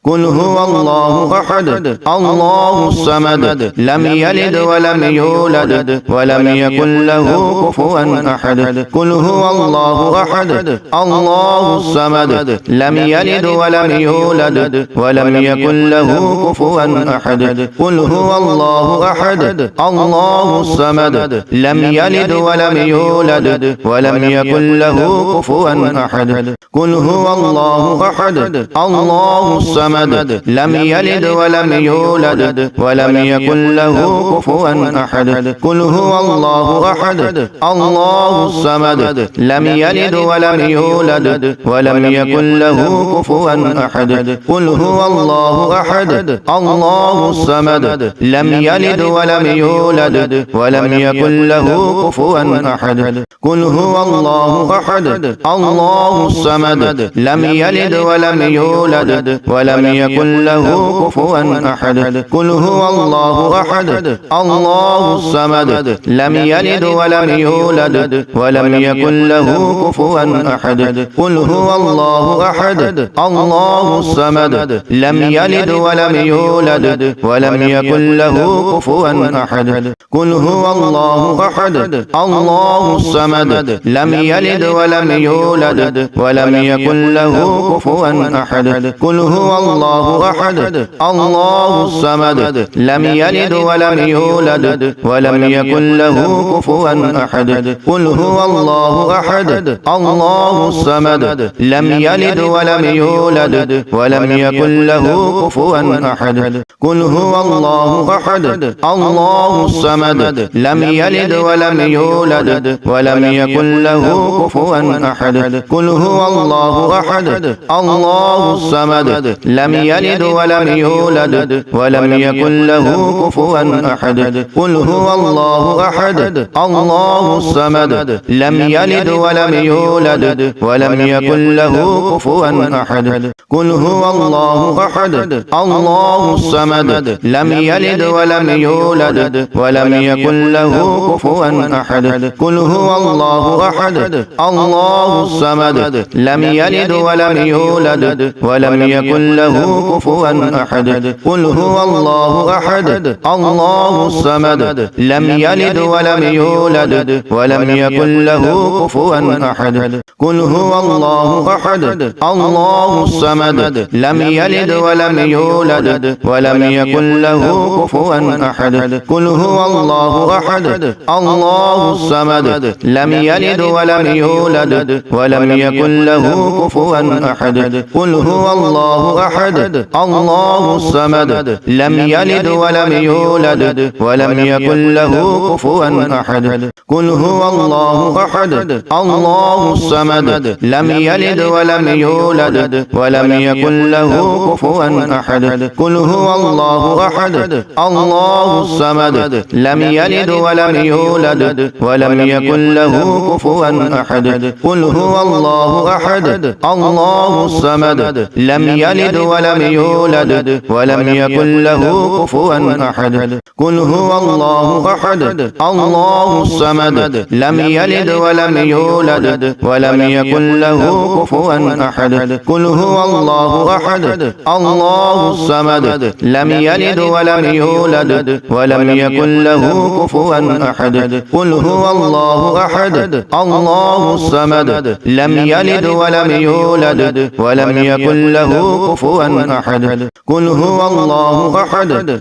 قل هو الله أحد الله الصمد لم يلد ولم يولد ولم يكن له كفوا أحد قل هو الله أحد الله الصمد لم يلد ولم يولد ولم يكن له كفوا أحد قل هو الله أحد الله الصمد لم يلد ولم يولد ولم يكن له كفوا أحد قل هو الله أحد الله الصمد لم يلد ولم يولد ولم يكن له كفوا أحد قل هو الله أحد الله الصمد لم يلد ولم يولد ولم يكن له كفوا أحد قل هو الله أحد الله الصمد لم يلد ولم يولد ولم يكن له كفوا أحد قل هو الله أحد الله الصمد لم يلد ولم يولد ولم يكن له كفوا أحد قل هو الله أحد الله الصمد لم يلد ولم يولد ولم يكن له كفوا أحد قل هو الله أحد الله الصمد لم يلد ولم يولد ولم يكن له كفوا أحد قل هو الله أحد الله الصمد لم يلد ولم يولد ولم يكن له كفوا أحد قل هو الله أحد الله الصمد لم يلد ولم يولد ولم يكن له كفوا أحد قل هو الله أحد الله الصمد لم يلد ولم يولد ولم يكن له كفوا أحد قل هو الله أحد الله الصمد لم يلد ولم يولد ولم يكن له كفوا أحد قل هو الله أحد الله الصمد لم يلد ولم يولد ولم يكن له كفوا أحد قل هو الله أحد الله الصمد لم يلد ولم يولد ولم يكن له كفوا أحد قل هو الله أحد الله الصمد لم يلد ولم يولد ولم يكن له كفوا أحد قل هو الله أحد الله الصمد لم يلد ولم يولد ولم يكن له كفوا أحد قل هو الله أحد الله الصمد لم يلد ولم يولد ولم يكن له كفوا أحد قل هو الله أحد الله الصمد لم يلد ولم يولد ولم يكن له كفوا أحد قل هو الله أحد الله الصمد لم يلد ولم يولد ولم يكن له كفوا أحد قل هو الله أحد الله الصمد لم يلد ولم يولد ولم يكن له كفوا أحد قل هو الله أحد الله الصمد لم يلد ولم يولد ولم يكن له كفوا أحد قل هو الله أحد الله الصمد لم يلد ولم يولد ولم يكن له كفوا أحد قل هو الله أحد الله الصمد لم يلد ولم يولد ولم يكن له كفوا أحد قل هو الله أحد الله الصمد لم يلد ولم يولد ولم يكن له كفوا أحد قل هو الله أحد الله الصمد لم يلد ولم يولد ولم يكن له كفوا أحد قل هو الله أحد الله الصمد لم يلد ولم يولد ولم يكن له كفوا أحد قل هو الله أحد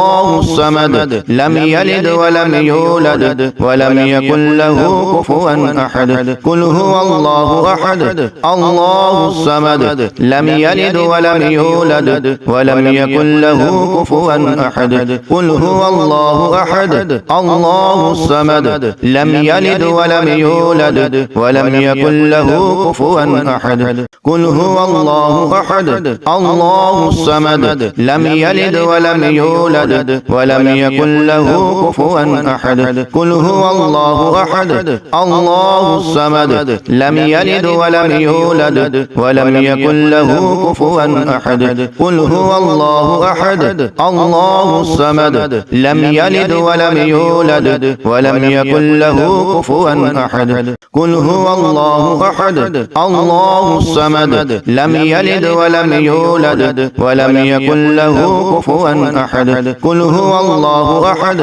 الله الصمد لم يلد ولم يولد ولم يكن له كفوا أحد قل هو الله أحد الله الصمد لم يلد ولم يولد ولم يكن له كفوا أحد قل هو الله أحد الله الصمد لم يلد ولم يولد ولم يكن له كفوا أحد قل هو الله أحد الله الصمد لم يلد ولم يولد ولم يكن له كفوا أحد قل هو الله أحد الله الصمد لم يلد ولم يولد ولم يكن له كفوا أحد قل هو الله أحد الله الصمد لم يلد ولم يولد ولم يكن له كفوا أحد قل هو الله أحد الله الصمد لم يلد ولم يولد ولم يكن له كفوا أحد قل هو الله أحد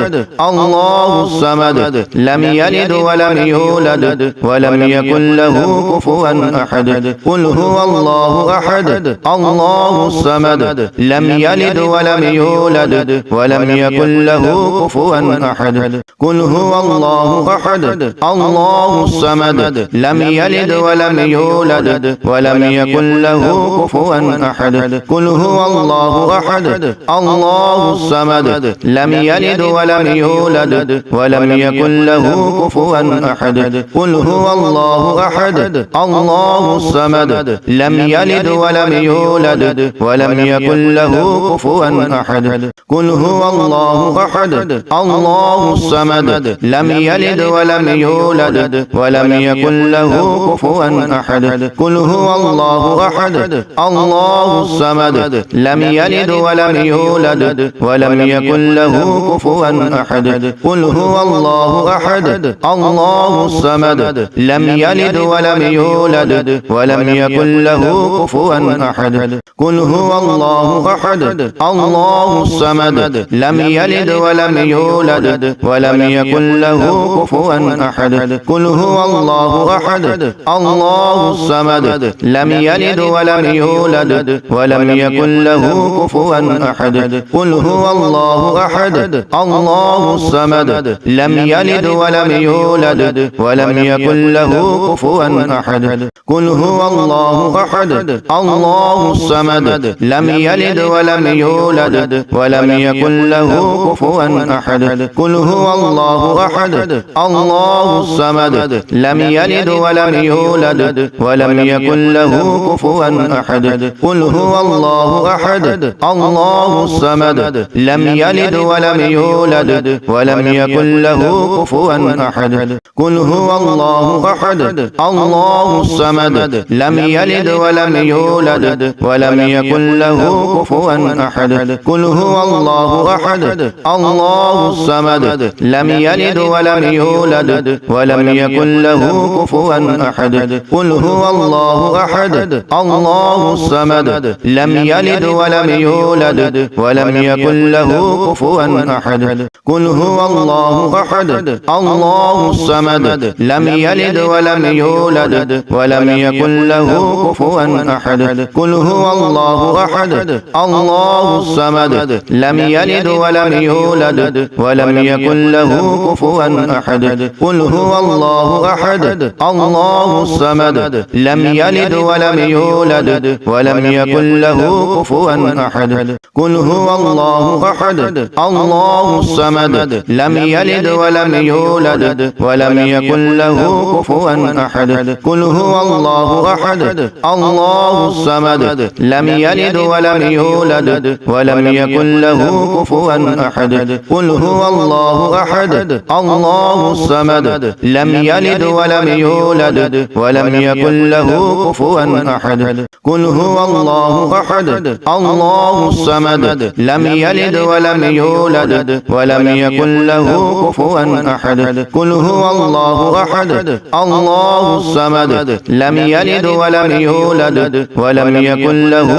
الله الصمد لم يلد ولم يولد ولم يكن له كفوا أحد قل هو الله أحد الله الصمد لم يلد ولم يولد ولم يكن له كفوا أحد قل هو الله أحد الله الصمد لم يلد ولم يولد ولم يكن له كفوا أحد قل هو الله أحد الله الصمد لم يلد ولم يولد ولم يكن له كفوا أحد قل هو الله أحد الله الصمد لم يلد ولم يولد ولم يكن له كفوا أحد قل هو الله أحد الله الصمد لم يلد ولم يولد ولم يكن له كفوا أحد قل هو الله أحد الله الصمد لم يلد ولم يولد ولم يكن له كفوا أحد قل هو الله أحد الله الصمد لم يلد ولم يولد ولم يكن له كفوا أحد قل هو الله أحد الله الصمد لم يلد ولم يولد ولم يكن له كفوا أحد قل هو الله أحد الله الصمد لم يلد ولم يولد ولم يكن له كفوا أحد قل هو الله أحد الله الصمد لم يلد ولم يولد ولم يكن له كفوا أحد قل هو الله أحد الله الصمد لم يلد ولم يولد ولم يكن له كفوا أحد قل هو الله أحد الله الصمد لم يلد ولم يولد ولم يكن له كفوا أحد قل هو الله أحد الله الصمد لم يلد ولم يولد ولم يكن له كفوا أحد قل هو الله أحد الله الصمد لم يلد ولم يولد ولم يكن له كفوا أحد قل هو الله أحد الله الصمد لم يلد ولم يولد ولم يكن له كفوا أحد قل هو الله أحد الله الصمد لم يلد ولم يولد ولم يكن له كفوا أحد قل هو الله أحد الله الصمد لم يلد ولم يولد ولم يكن له كفوا أحد قل هو الله أحد الله الصمد لم يلد ولم يولد ولم يكن له كفوا أحد قل هو الله أحد الله الصمد لم يلد ولم يولد ولم يكن له كفوا أحد قل هو الله أحد الله الصمد لم يلد ولم يولد ولم يكن له كفوا أحد قل هو الله أحد الله الصمد لم يلد ولم يولد ولم يكن له كفوا أحد قل هو الله أحد الله الصمد لم يلد ولم يولد ولم يكن له كفوا أحد قل هو الله أحد الله الصمد لم يلد ولم يولد ولم يكن له كفوا أحد قل هو الله أحد الله الصمد لم يلد ولم يولد ولم يكن له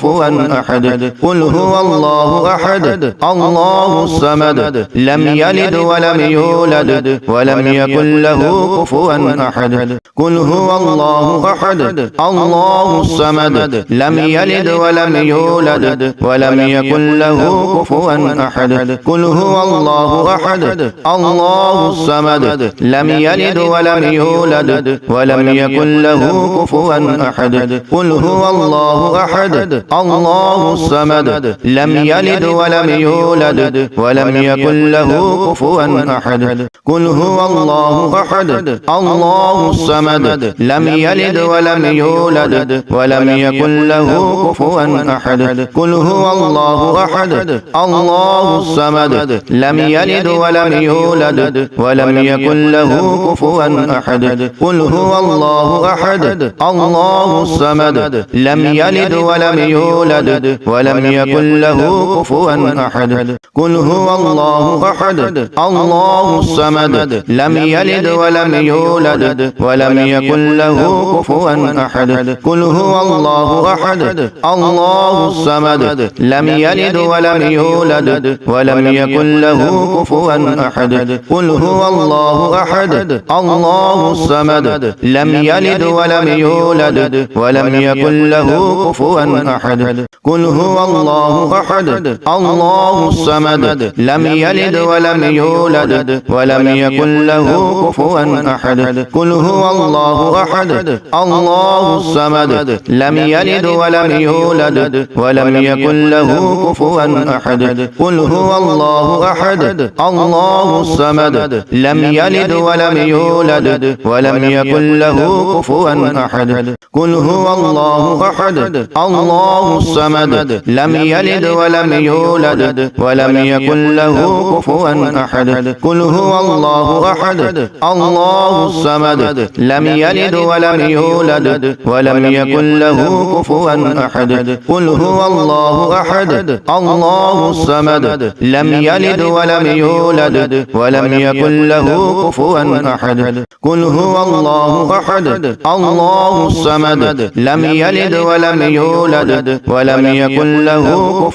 كفوا أحد قل هو الله أحد الله الصمد لم يلد ولم يولد ولم يكن له كفوا أحد قل هو الله أحد الله الصمد لم يلد ولم يولد ولم يكن له كفوا أحد قل هو الله أحد الله الصمد لم يلد ولم يولد ولم يكن له كفوا أحد قل هو الله أحد الله الصمد لم يلد ولم يولد ولم يكن له كفوا أحد قل هو الله أحد الله الصمد لم يلد ولم يولد ولم يكن له كفوا أحد قل هو الله أحد الله الصمد لم يلد ولم يولد ولم يكن له كفوا أحد قل هو الله أحد الله الصمد لم يلد ولم يولد ولم يكن له كفوا أحد قل هو الله أحد الله الصمد لم يلد ولم يولد ولم يكن له كفوا أحد قل هو الله أحد أحد الله الصمد لم يلد ولم يولد ولم يكن له كفوا أحد قل هو الله أحد الله الصمد لم يلد ولم يولد ولم يكن له كفوا أحد قل هو الله أحد الله الصمد لم يلد ولم يولد ولم يكن له كفوا أحد قل هو الله أحد الله الصمد لم يلد ولم يولد ولم يكن له كفوا أحد قل هو الله أحد الله الصمد لم يلد ولم يولد ولم يكن له كفوا أحد قل هو الله أحد الله الصمد لم يلد ولم يولد ولم يكن له كفوا أحد قل هو الله أحد الله الصمد لم يلد ولم يولد ولم يكن له كفوا أحد قل هو الله أحد الله الصمد لم يلد ولم يولد ولم يكن له كفوا أحد قل هو الله أحد الله الصمد لم يلد ولم يولد ولم يكن له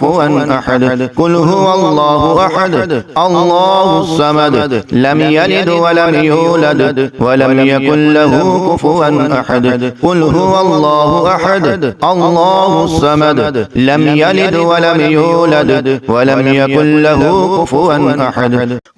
كفوا أحد قل هو الله أحد الله الصمد لم يلد ولم يولد ولم يكن له كفوا أحد قل هو الله أحد الله الصمد لم يلد ولم يولد ولم يكن له كفوا أحد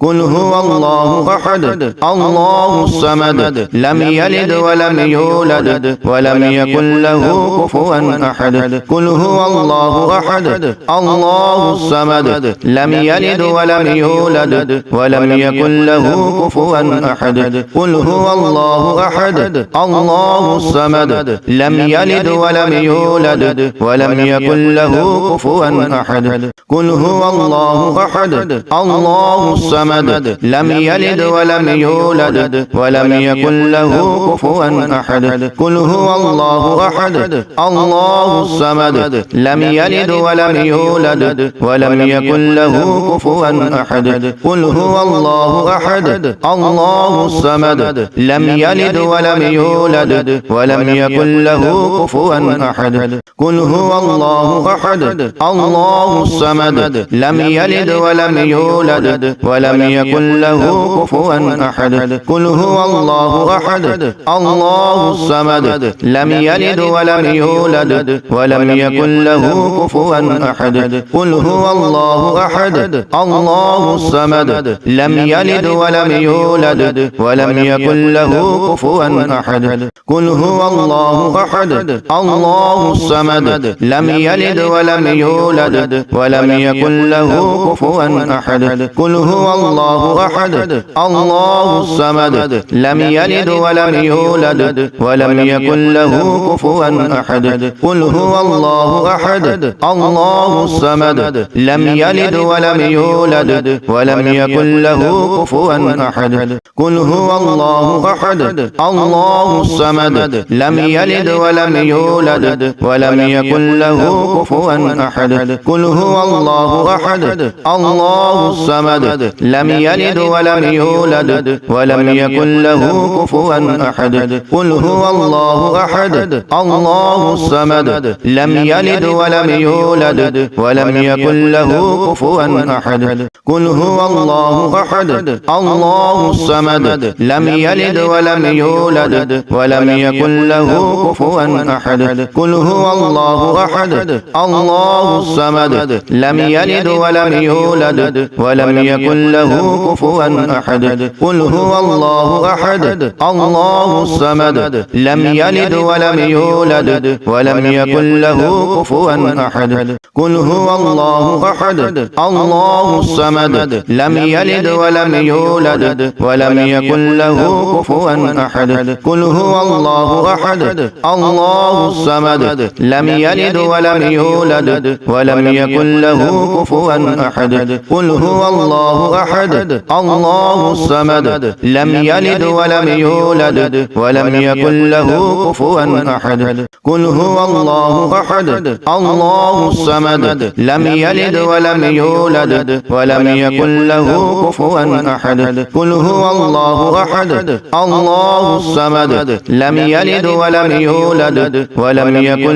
قل هو الله أحد الله الصمد لم يلد ولم يولد ولم يكن له كفوا أحد قل هو الله أحد الله الصمد لم يلد ولم يولد ولم يكن له كفوا أحد قل هو الله أحد الله الصمد لم يلد ولم يولد ولم يكن له كفوا أحد قل هو الله أحد الله الصمد لم يلد ولم يولد ولم يكن له كفوا أحد قل هو الله أحد الله الصمد لم يلد ولم يولد ولم يكن له كفوا أحد قل هو الله أحد الله الصمد لم يلد ولم يولد ولم يكن له كفوا أحد قل هو الله أحد الله الصمد لم يلد ولم يولد ولم يكن له كفوا أحد قل هو الله أحد الله الصمد لم يلد ولم يولد ولم يكن له كفوا أحد قل هو الله أحد الله الصمد لم يلد ولم يولد ولم يكن له كفوا أحد قل هو الله أحد الله الصمد لم يلد ولم يولد ولم يكن له كفوا أحد قل هو الله أحد الله الصمد لم يلد ولم يولد ولم يكن له كفوا أحد قل هو الله أحد الله الصمد لم يلد ولم يولد ولم يكن له كفوا أحد قل هو الله أحد الله الصمد لم يلد ولم يولد ولم يكن له كفوا أحد قل هو الله أحد الله الصمد لم يلد ولم يولد ولم يكن له كفوا أحد قل هو الله أحد الله الصمد لم يلد ولم يولد ولم يكن له كفوا أحد قل هو الله أحد الله الصمد لم يلد ولم يولد ولم يكن له كفوا أحد قل هو الله أحد الله الصمد لم يلد ولم يولد ولم يكن له كفوا أحد قل هو الله أحد الله الصمد لم يلد ولم يولد ولم يكن له كفوا أحد قل هو الله أحد الله الصمد لم يلد ولم يولد ولم يكن له كفوا أحد قل هو الله أحد الله الصمد لم يلد ولم يولد ولم يولد ولم يكن له كفوا أحد قل هو الله أحد الله الصمد لم يلد ولم يولد ولم يكن له كفوا أحد قل هو الله أحد الله الصمد لم يلد ولم يولد ولم يكن له كفوا أحد قل هو الله أحد الله الصمد لم يلد ولم يولد ولم يكن له كفوا أحد قل هو الله أحد الله الصمد لم يلد ولم يولد ولم يكن له كفوا أحد قل هو الله أحد الله الصمد لم يلد ولم يولد ولم يكن له كفوا أحد قل هو الله أحد الله الصمد لم يلد ولم يولد ولم يكن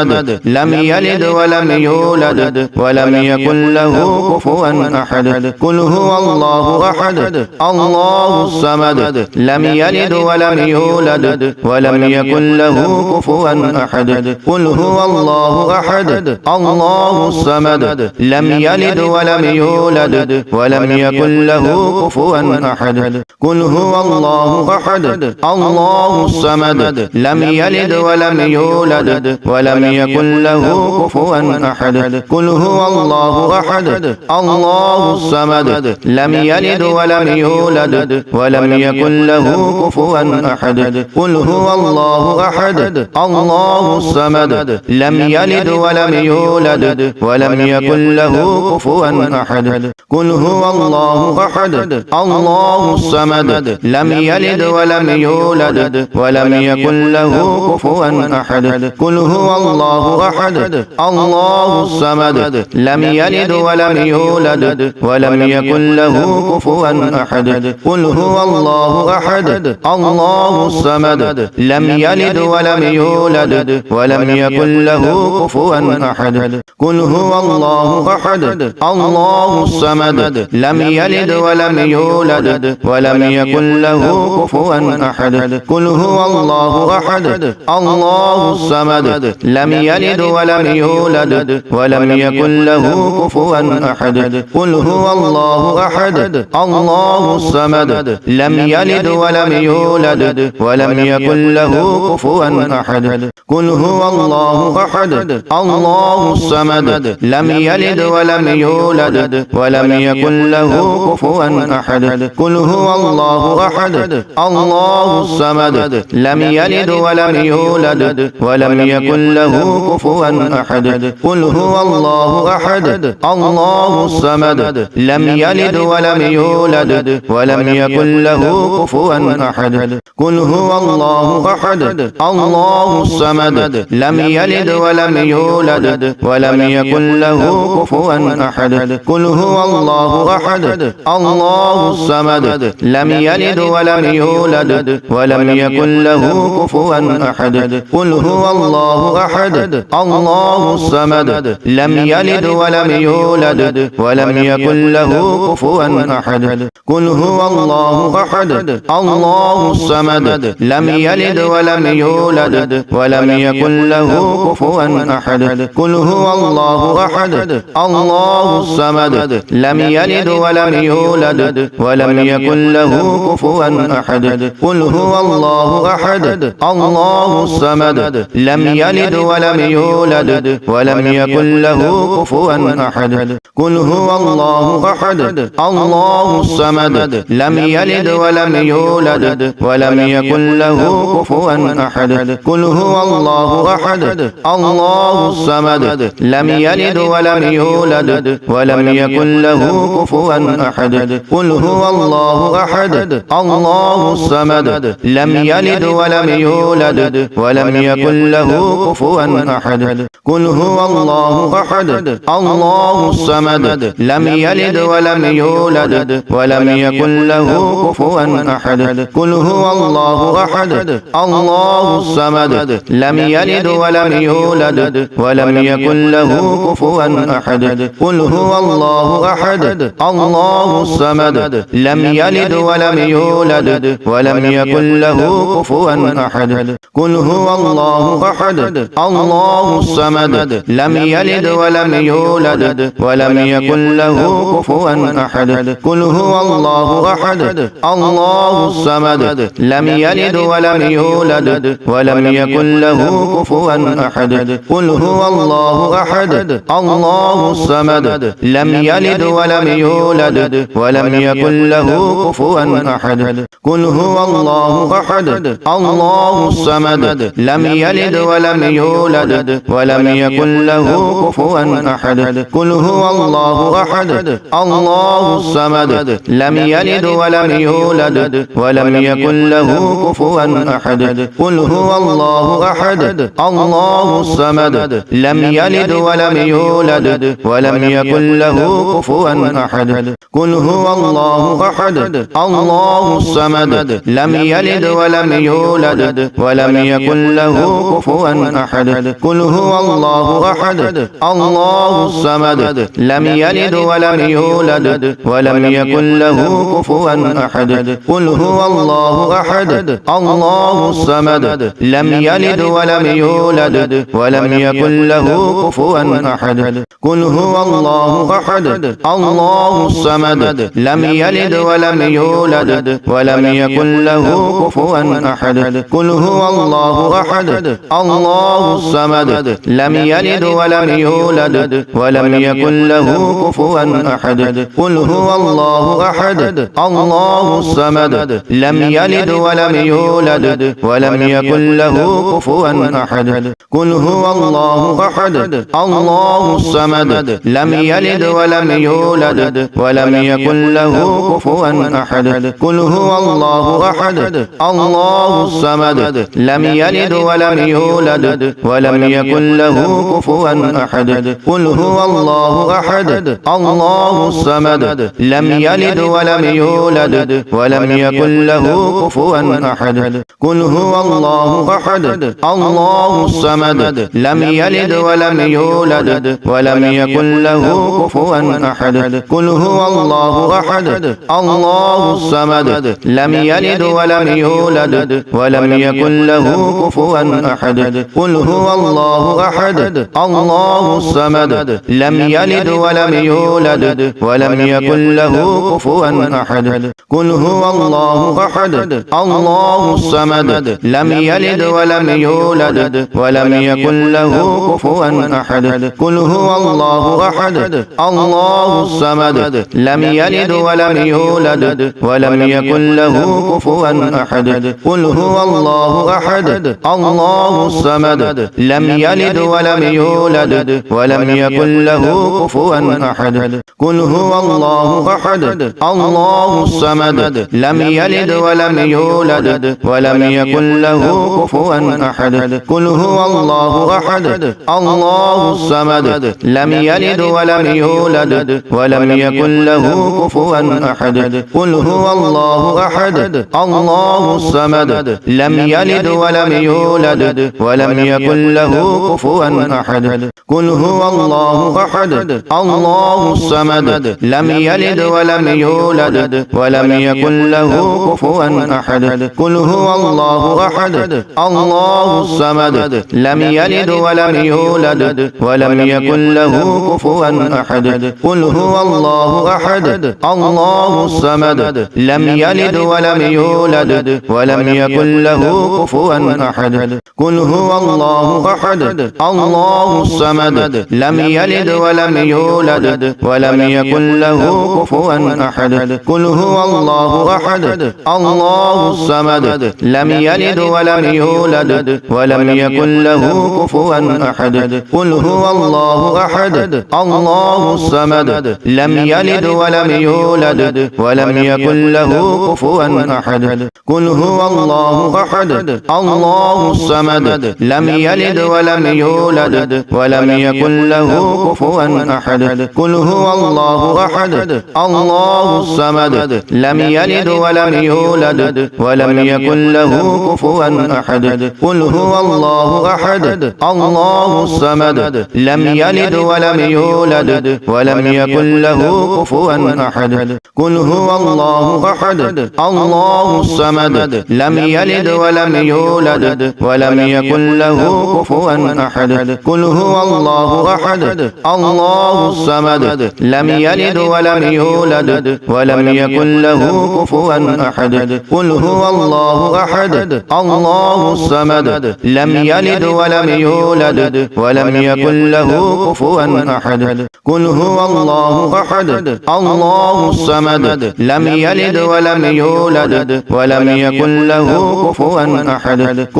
الصمد لم يلد ولم يولد ولم يكن له كفوا أحد قل هو الله أحد الله الصمد لم يلد ولم يولد ولم يكن له كفوا أحد قل هو الله أحد الله الصمد لم يلد ولم يولد ولم يكن له كفوا أحد قل هو الله أحد الله الصمد لم يلد ولم يولد ولم يكن له كفوا أحد قل هو الله أحد الله الصمد لم يلد ولم يولد ولم يكن له كفوا أحد قل هو الله أحد الله الصمد لم يلد ولم يولد ولم يكن له كفوا أحد قل هو الله أحد الله الصمد الصمد لم يلد ولم يولد ولم يكن له كفوا أحد قل هو الله أحد الله الصمد لم يلد ولم يولد ولم يكن له كفوا أحد قل هو الله أحد الله الصمد لم يلد ولم يولد ولم يكن له كفوا أحد قل هو الله أحد الله الصمد لم يلد ولم يولد ولم يكن له كفوا أحد قل هو الله أحد الله الصمد لم يلد ولم يولد ولم يكن له كفوا أحد قل هو الله أحد الله الصمد لم يلد ولم يولد ولم يكن له كفوا أحد قل هو الله أحد الله الصمد لم يلد ولم يولد ولم يكن له كفوا أحد قل هو الله أحد الله الصمد لم يلد ولم يولد ولم يكن له كفوا أحد قل هو الله أحد الله الصمد لم يلد ولم يولد ولم يكن له كفوا أحد قل هو الله أحد الله الصمد لم يلد ولم يولد ولم يكن له كفوا أحد قل هو الله أحد الله الصمد لم يلد ولم يولد ولم يكن له كفوا أحد قل هو الله أحد الله الصمد لم يلد ولم يولد ولم يكن له كفوا أحد قل هو الله أحد الله الصمد لم يلد ولم يولد ولم يكن له كفوا أحد قل هو الله أحد الله الصمد لم يلد ولم يولد ولم يكن له كفوا أحد قل هو الله أحد الله الصمد لم يلد ولم يولد ولم يكن له كفوا أحد قل هو الله أحد الله الصمد لم يلد ولم يولد ولم يكن له كفوا أحد قل هو الله أحد الله الصمد لم يلد ولم يولد ولم يكن له كفوا أحد قل هو الله أحد الله الصمد لم يلد ولم يولد ولم يكن له كفوا أحد قل هو الله أحد الله الصمد لم يلد ولم يولد ولم يكن له كفوا أحد قل هو الله أحد الله الصمد لم يلد ولم يولد ولم يكن له كفوا أحد قل هو الله أحد الله الصمد لم يلد ولم يولد ولم يكن له كفوا أحد قل هو الله أحد الله الصمد لم يلد ولم يولد ولم يكن له كفوا أحد قل هو الله أحد الله الصمد لم يلد ولم يولد ولم يكن له كفوا أحد قل هو الله أحد الله الصمد لم يلد ولم يولد ولم يكن له كفوا أحد قل هو الله أحد الله الصمد لم يلد ولم يولد ولم يكن له كفوا أحد قل هو الله أحد الله الصمد لم يلد ولم يولد ولم يكن له كفوا أحد قل هو الله أحد الله الصمد لم يلد ولم يولد ولم يكن له كفوا أحد قل هو الله أحد الله الصمد لم يلد ولم يولد ولم يكن له كفوا أحد قل هو الله أحد الله الصمد لم يلد ولم يولد ولم يكن له كفوا أحد قل هو الله أحد الله الصمد لم يلد ولم يولد ولم يكن له كفوا أحد قل هو الله أحد الله الصمد لم يلد ولم يولد ولم يكن له كفوا أحد قل هو الله أحد الله الصمد لم يلد ولم يولد ولم يكن له كفوا أحد قل هو الله أحد الله الصمد لم يلد ولم يولد ولم يكن له كفوا أحد قل هو الله أحد الله الصمد لم يلد ولم يولد ولم يكن له كفوا أحد أحد قل هو الله أحد الله الصمد لم يلد ولم يولد ولم يكن له كفوا أحد قل هو الله أحد الله الصمد لم يلد ولم يولد ولم يكن له كفوا أحد قل هو الله أحد الله الصمد لم يلد ولم يولد ولم يكن له كفوا أحد قل هو الله أحد الله الصمد لم يلد ولم يولد ولم يكن له كفوا أحد قل هو الله أحد الله الصمد لم يلد ولم يولد ولم يكن له كفوا أحد قل هو الله أحد الله الصمد لم يلد ولم يولد ولم يكن له كفوا أحد قل هو الله أحد الله الصمد لم يلد ولم يولد ولم يكن له كفوا أحد قل هو الله أحد الله الصمد لم يلد ولم يولد ولم يكن له كفوا أحد قل هو الله أحد الله الصمد لم يلد ولم يولد ولم يكن له كفوا أحد قل هو الله أحد الله الصمد لم يلد ولم يولد ولم يكن له كفوا أحد قل هو الله أحد الله الصمد لم يلد ولم يولد ولم يكن له كفوا أحد قل هو الله أحد الله الصمد لم يلد ولم يولد ولم يكن له كفوا أحد قل هو الله أحد الله الصمد لم يلد ولم يولد ولم يكن له كفوا أحد قل هو الله أحد الله الصمد لم يلد ولم يولد ولم يكن له كفوا أحد قل هو الله أحد الله الصمد لم يلد ولم يولد ولم يكن له كفوا أحد قل هو الله أحد الله الصمد لم يلد ولم يولد ولم يكن له كفوا أحد قل هو الله أحد الله الصمد لم يلد ولم يولد ولم يكن له كفوا أحد قل هو الله أحد الله الصمد لم يلد ولم يولد ولم يكن له كفوا أحد قل هو الله أحد الله الصمد لم يلد ولم يولد ولم يكن له كفوا أحد قل هو الله أحد الله الصمد لم يلد ولم يولد ولم يكن له كفوا أحد قل هو الله أحد الله الصمد لم يلد ولم يولد ولم يكن له كفوا أحد قل هو الله أحد الله الصمد لم يلد ولم يولد ولم يكن له كفوا أحد قل هو الله أحد الله الصمد لم يلد ولم يولد ولم يكن له كفوا أحد قل هو الله أحد الله الصمد لم يلد ولم يولد ولم يكن له كفوا أحد قل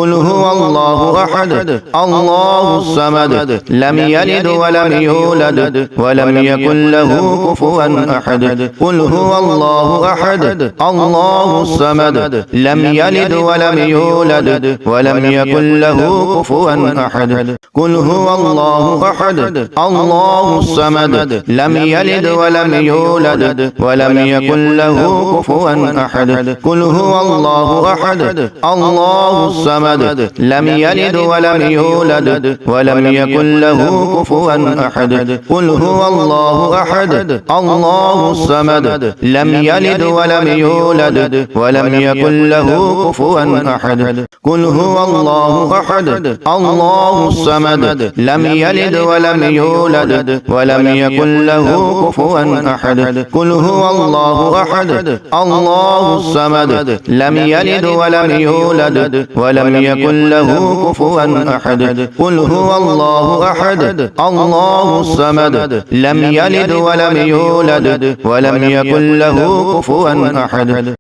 هو الله أحد الله الصمد لم يلد ولم يولد ولم يكن له كفوا أحد قل هو الله أحد الله الصمد لم يلد ولم يولد ولم يكن له كفوا أحد قل هو الله أحد الله الصمد لم يلد ولم يولد ولم يكن له كفوا أحد قل هو الله أحد الله الصمد لم يلد ولم يولد ولم يكن له كفوا أحد قل هو الله أحد الله الصمد لم يلد ولم يولد ولم يكن له كفوا أحد قل هو الله أحد الله الصمد لم يلد ولم يولد ولم يكن له كفوا أحد قل هو الله أحد الله الصمد لم يلد ولم يولد ولم يكن له كفوا أحد قل هو الله أحد الله الصمد لم يلد ولم يولد ولم يكن له كفوا أحد